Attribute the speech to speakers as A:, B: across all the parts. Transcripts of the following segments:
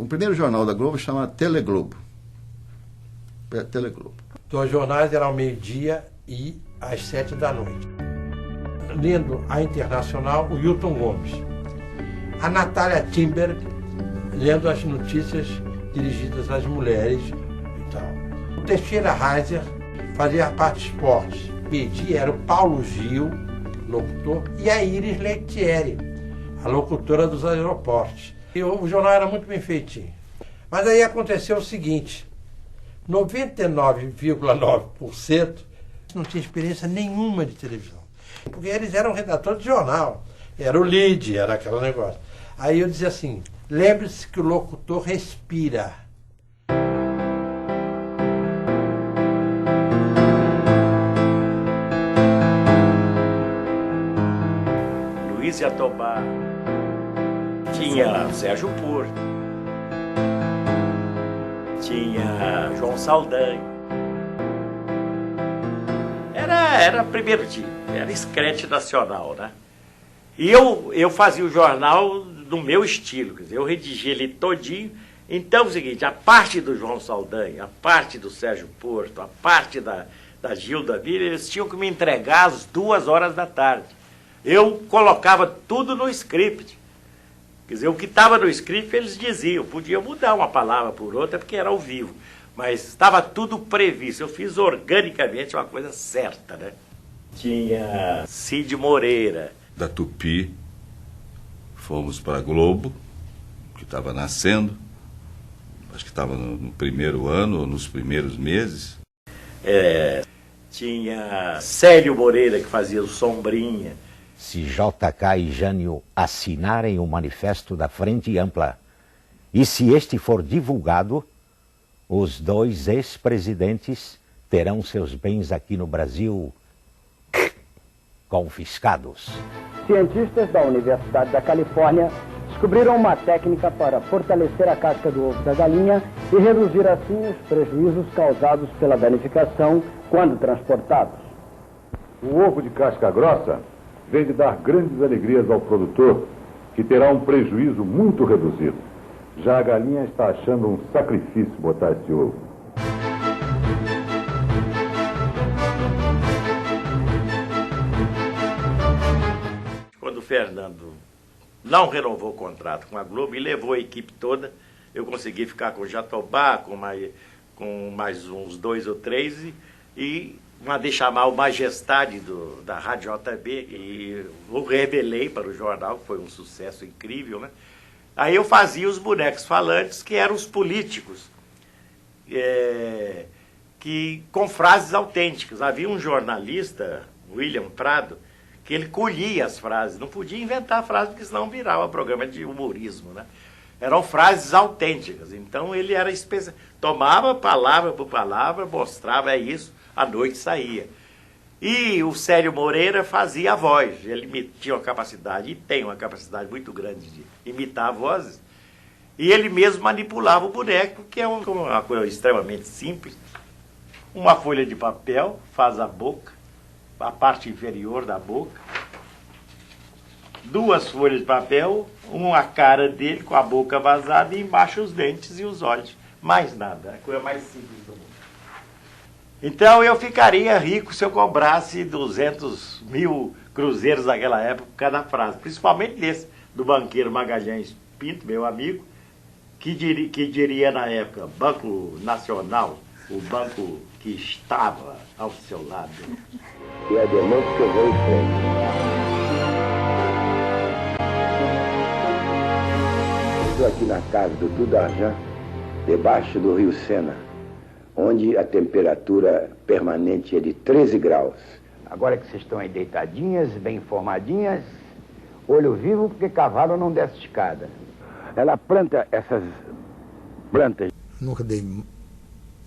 A: primeiro jornal da Globo chama Teleglobo. Teleglobo.
B: Os jornais eram ao meio-dia e às 7 da noite. Lendo a Internacional, o Hilton Gomes. A Natália Timber, lendo as notícias dirigidas às mulheres e tal. O Teixeira Reiser fazia a parte de esportes. PD era o Paulo Gil, locutor, e a Iris Leitieri, a locutora dos aeroportos. E o jornal era muito bem feitinho. Mas aí aconteceu o seguinte, 99,9% não tinha experiência nenhuma de televisão. Porque eles eram redatores de jornal. Era o lead, era aquele negócio. Aí eu dizia assim, lembre-se que o locutor respira.
C: Luiz Jatobá, tinha Sérgio Porto, tinha João Saldanha. Era primeiro dia, era escrete nacional, né? E eu fazia o jornal do meu estilo, quer dizer, eu redigia ele todinho. Então é o seguinte, a parte do João Saldanha, a parte do Sérgio Porto, a parte da Gilda Villa, eles tinham que me entregar às 2 horas da tarde. Eu colocava tudo no script. Quer dizer, o que estava no script eles diziam, podia mudar uma palavra por outra porque era ao vivo, mas estava tudo previsto. Eu fiz organicamente uma coisa certa, né? Tinha Cid Moreira.
A: Da Tupi, fomos para a Globo, que estava nascendo, acho que estava no primeiro ano, ou nos primeiros meses.
C: Tinha Célio Moreira, que fazia o Sombrinha.
D: Se JK e Jânio assinarem o manifesto da Frente Ampla, e se este for divulgado, os 2 ex-presidentes terão seus bens aqui no Brasil confiscados.
E: Cientistas da Universidade da Califórnia descobriram uma técnica para fortalecer a casca do ovo da galinha e reduzir assim os prejuízos causados pela danificação quando transportados.
F: O ovo de casca grossa vem de dar grandes alegrias ao produtor, que terá um prejuízo muito reduzido. Já a galinha está achando um sacrifício botar esse ovo.
C: Quando o Fernando não renovou o contrato com a Globo e levou a equipe toda, eu consegui ficar com o Jatobá, com mais uns 2 ou 3, e mandei chamar o Majestade da Rádio JB, e o revelei para o jornal, que foi um sucesso incrível, né? Aí eu fazia os bonecos falantes, que eram os políticos, com frases autênticas. Havia um jornalista, William Prado, que ele colhia as frases, não podia inventar frases, porque senão virava programa de humorismo, né? Eram frases autênticas, então ele era tomava palavra por palavra, mostrava isso, à noite saía. E o Célio Moreira fazia a voz, ele tinha uma capacidade, e tem uma capacidade muito grande de imitar vozes, e ele mesmo manipulava o boneco, que é uma coisa extremamente simples. Uma folha de papel faz a boca, a parte inferior da boca, 2 folhas de papel, uma cara dele com a boca vazada e embaixo os dentes e os olhos. Mais nada, a coisa mais simples do mundo. Então eu ficaria rico se eu cobrasse 200 mil cruzeiros naquela época por cada frase, principalmente desse, do banqueiro Magalhães Pinto, meu amigo, que diria na época, Banco Nacional, o banco que estava ao seu lado.
E: E é de noite que eu vou em frente. Estou aqui na casa do Dudarjan, debaixo do rio Sena, onde a temperatura permanente é de 13 graus. Agora que vocês estão aí deitadinhas, bem informadinhas, olho vivo, porque cavalo não desce escada. Ela planta essas plantas.
G: Nunca dei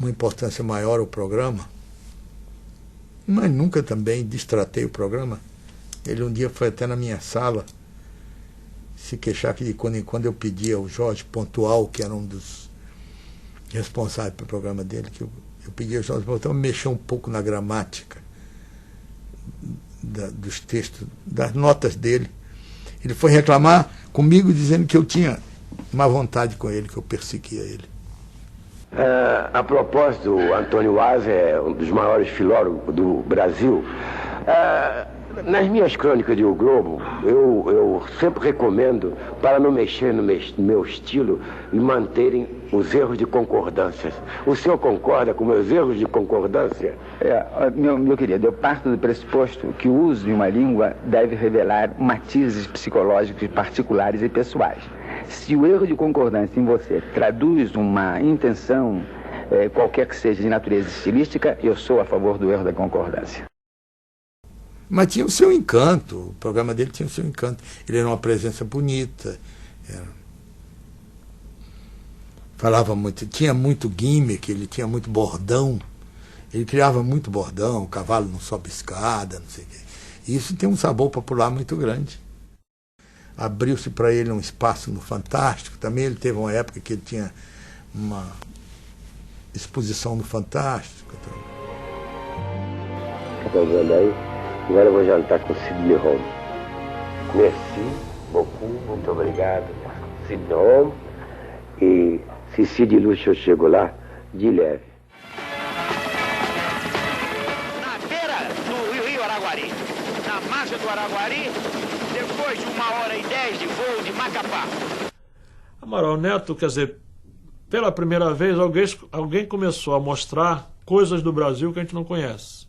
G: uma importância maior ao programa, mas nunca também destratei o programa. Ele um dia foi até na minha sala se queixar que de quando em quando eu pedia ao Jorge Pontual, que era um dos responsáveis pelo programa dele, que eu pedia ao Jorge Pontual mexer um pouco na gramática dos textos, das notas dele. Ele foi reclamar comigo dizendo que eu tinha má vontade com ele, que eu perseguia ele.
E: A propósito, Antônio Vaz é um dos maiores filólogos do Brasil. Nas minhas crônicas de O Globo, eu sempre recomendo, para não mexer no meu estilo, e manterem os erros de concordância. O senhor concorda com meus erros de concordância?
H: Meu querido, eu parto do pressuposto que o uso de uma língua deve revelar matizes psicológicos particulares e pessoais. Se o erro de concordância em você traduz uma intenção, qualquer que seja de natureza estilística, eu sou a favor do erro da concordância.
G: Mas tinha o seu encanto, o programa dele tinha o seu encanto. Ele era uma presença bonita, falava muito, tinha muito gimmick, ele tinha muito bordão, ele criava muito bordão, o cavalo não sobe escada, não sei o quê. E isso tem um sabor popular muito grande. Abriu-se para ele um espaço no Fantástico, também ele teve uma época que ele tinha uma exposição no Fantástico.
E: Tá vendo aí? Agora eu vou jantar com Sidney Holmes. Merci beaucoup, muito obrigado, Sidney Holmes. E se Cid Lúcio chegou lá, de leve.
I: Na beira do rio Araguari, na margem do Araguari, depois de 1h10 de voo de Macapá.
J: Amaral Neto, quer dizer, pela primeira vez alguém começou a mostrar coisas do Brasil que a gente não conhece.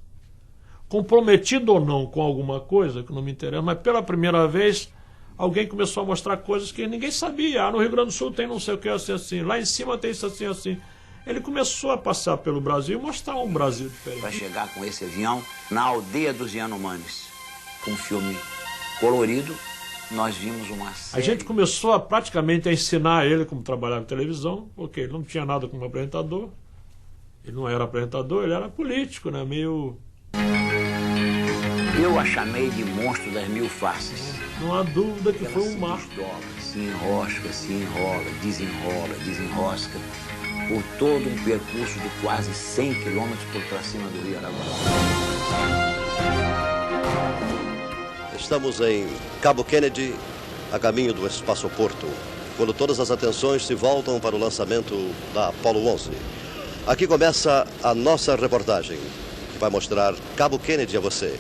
J: Comprometido ou não com alguma coisa, que não me interessa, mas pela primeira vez alguém começou a mostrar coisas que ninguém sabia. No Rio Grande do Sul tem não sei o que assim, lá em cima tem isso assim. Ele começou a passar pelo Brasil e mostrar um Brasil diferente.
K: Vai chegar com esse avião na aldeia dos Yanomamis, com um filme colorido. Nós vimos uma série...
J: A gente começou praticamente a ensinar ele como trabalhar em televisão, porque ele não tinha nada como apresentador. Ele não era apresentador, ele era político, né? Meio...
K: Eu a chamei de monstro das mil faces.
J: Não há dúvida que foi um marco.
K: Se enrosca, se enrola, desenrola, desenrosca, por todo um percurso de quase 100 quilômetros por cima do Rio Araguari.
L: Estamos em Cabo Kennedy, a caminho do espaçoporto, quando todas as atenções se voltam para o lançamento da Apollo 11. Aqui começa a nossa reportagem, que vai mostrar Cabo Kennedy a você,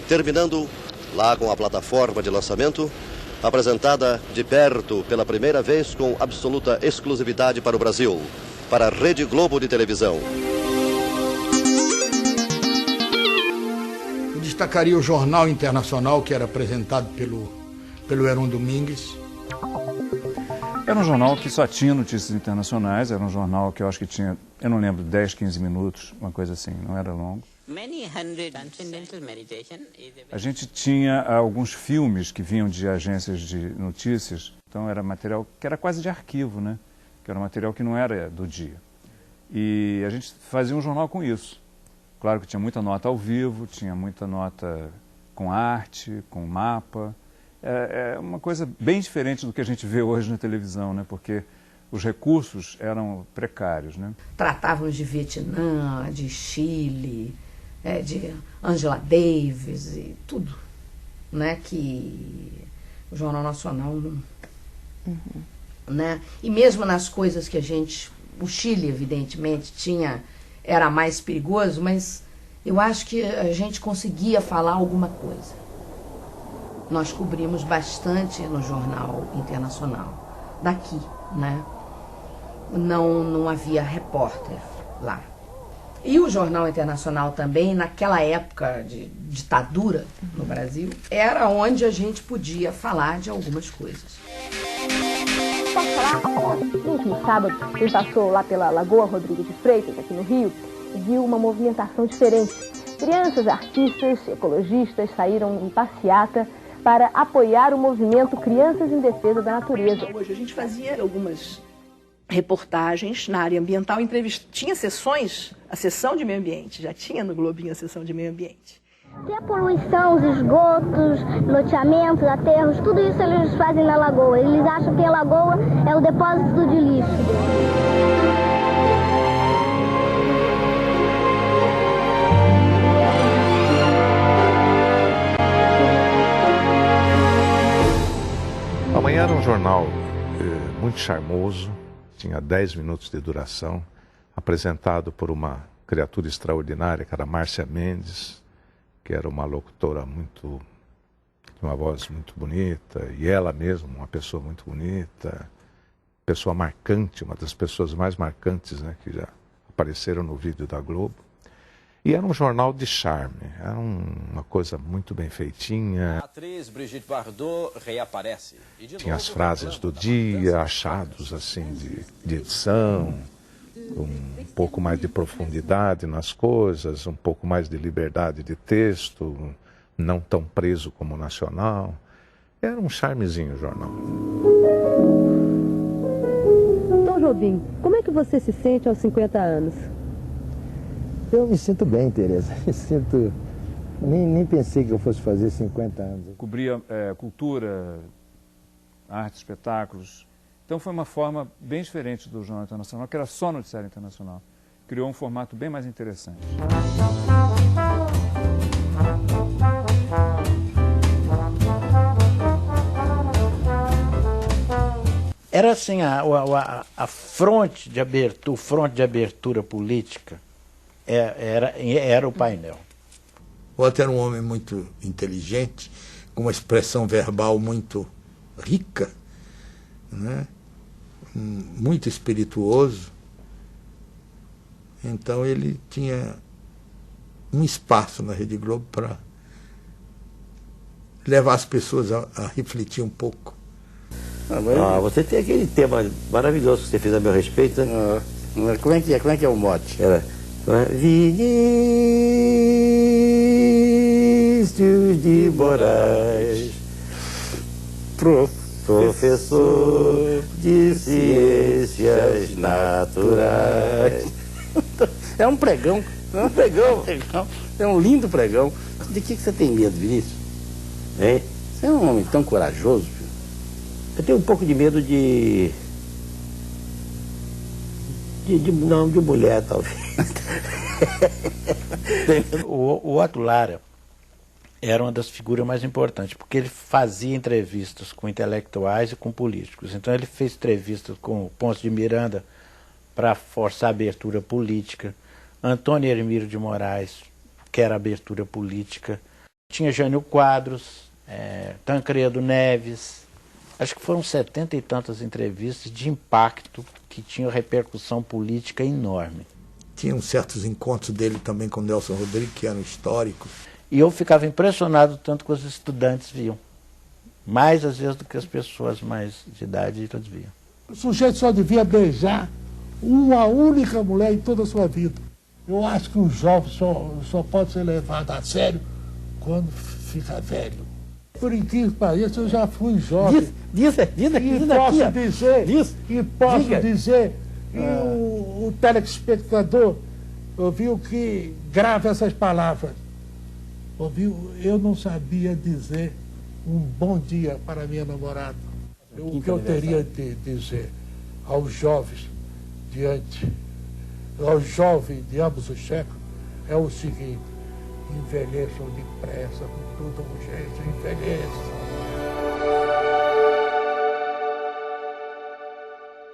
L: terminando lá com a plataforma de lançamento, apresentada de perto pela primeira vez com absoluta exclusividade para o Brasil, para a Rede Globo de televisão.
G: Eu destacaria o Jornal Internacional, que era apresentado pelo Heron Domingues.
M: Era um jornal que só tinha notícias internacionais, era um jornal que eu acho que tinha, eu não lembro, 10, 15 minutos, uma coisa assim, não era longo. A gente tinha alguns filmes que vinham de agências de notícias, então era material que era quase de arquivo, né? Que era material que não era do dia. E a gente fazia um jornal com isso. Claro que tinha muita nota ao vivo, tinha muita nota com arte, com mapa. É uma coisa bem diferente do que a gente vê hoje na televisão, né? Porque os recursos eram precários, né?
N: Tratávamos de Vietnã, de Chile, de Angela Davis e tudo, né? Que o Jornal Nacional não... Né? E mesmo nas coisas que a gente... O Chile, evidentemente, era mais perigoso, mas eu acho que a gente conseguia falar alguma coisa. Nós cobrimos bastante no Jornal Internacional, daqui, né? Não havia repórter lá. E o Jornal Internacional também, naquela época de ditadura no Brasil, era onde a gente podia falar de algumas coisas.
O: Posso falar? No último sábado, quem passou lá pela Lagoa Rodrigues de Freitas, aqui no Rio, viu uma movimentação diferente. Crianças, artistas, ecologistas saíram em passeata para apoiar o movimento Crianças em Defesa da Natureza.
P: Hoje a gente fazia algumas reportagens na área ambiental, tinha sessões, a sessão de meio ambiente, já tinha no Globinho a sessão de meio ambiente.
O: Que a poluição, os esgotos, loteamentos, aterros, tudo isso eles fazem na lagoa. Eles acham que a lagoa é o depósito de lixo.
F: Amanhã no jornal
Q: muito charmoso, tinha 10 minutos de duração, apresentado por uma criatura extraordinária, que era Márcia Mendes, que era uma locutora muito, de uma voz muito bonita, e ela mesma, uma pessoa muito bonita, pessoa marcante, uma das pessoas mais marcantes, né, que já apareceram no vídeo da Globo. E era um jornal de charme, era uma coisa muito bem feitinha.
R: A atriz Brigitte Bardot reaparece.
Q: Tinha as frases do dia, achados assim de edição, um pouco mais de profundidade nas coisas, um pouco mais de liberdade de texto, não tão preso como o Nacional. Era um charmezinho o jornal.
O: Tom Jobim, como é que você se sente aos 50 anos?
S: Eu me sinto bem, Tereza. Me sinto... Nem pensei que eu fosse fazer 50 anos.
M: Cobria cultura, arte, espetáculos. Então foi uma forma bem diferente do Jornal Internacional, que era só noticiário internacional. Criou um formato bem mais interessante.
C: Era assim, a fronte de abertura, o fronte de abertura política era o painel.
G: O Otto era um homem muito inteligente, com uma expressão verbal muito rica, né? Muito espirituoso. Então ele tinha um espaço na Rede Globo para levar as pessoas a refletir um pouco.
T: Você tem aquele tema maravilhoso que você fez a meu respeito, né?
S: Como é que é o mote?
T: Vinícius de Moraes, professor de ciências naturais.
S: É um pregão.
T: É um pregão.
S: É um lindo pregão. De que você tem medo, Vinícius?
T: Hein?
S: Você é um homem tão corajoso, filho.
T: Eu tenho um pouco de medo de mulher, talvez.
C: O Otto Lara era uma das figuras mais importantes, porque ele fazia entrevistas com intelectuais e com políticos. Então ele fez entrevistas com o Ponce de Miranda para forçar a abertura política, Antônio Hermílio de Moraes, que era abertura política, tinha Jânio Quadros, Tancredo Neves. Acho que foram 70 e tantas entrevistas de impacto que tinham repercussão política enorme.
G: Tinham certos encontros dele também com Nelson Rodrigues, que eram históricos.
C: E eu ficava impressionado tanto que os estudantes viam. Mais, às vezes, do que as pessoas mais de idade todos viam.
U: O sujeito só devia beijar uma única mulher em toda a sua vida. Eu acho que um jovem só pode ser levado a sério quando fica velho. Por incrível que pareça, eu já fui jovem. Posso dizer, o telespectador ouviu que grava essas palavras. Ouviu? Eu não sabia dizer um bom dia para minha namorada. O que eu teria de dizer aos jovens aos jovens de ambos os séculos é o seguinte: envelheçam depressa, com toda urgência, envelheçam.